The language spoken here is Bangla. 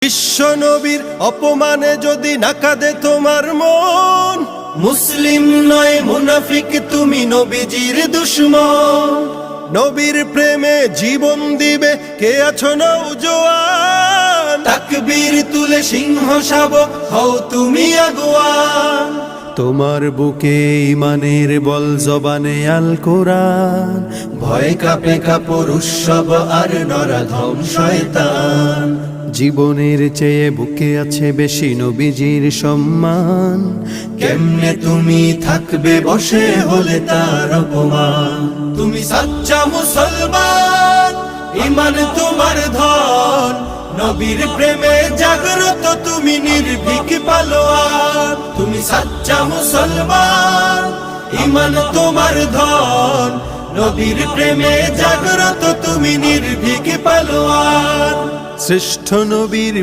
বিশ্ব নবীর অপমানে যদি না কাঁদে তোমার মন, মুসলিম নয় মুনাফিক তুমি নবীজির দুশমন। নবীর প্রেমে জীবন দিবে কে আছো নওজোয়ান, তাকবীর তুলে সিংহ শাবক হও তুমি আগুয়ান। তোমার বুকে ইমানের বল জবানে আল কোরআন, ভয় কাঁপে কাপড় উৎসব আর নরাধম শয়তান। জীবনের চেয়ে বুকে আছে বেশি নবীজির সম্মান, কেমনে তুমি থাকবে বসে হলে তার অপমান। তুমি সাচ্চা মুসলমান, ইমান তোমার ধন, নবীর প্রেমে জাগ্রত তুমি নির্ভীক পালোয়ান। তুমি সাচ্চা মুসলমান, ইমান তোমার ধন, নবীর প্রেমে জাগ্রত তুমি নির্ভীক পালোয়ান। শ্রেষ্ঠ নবীর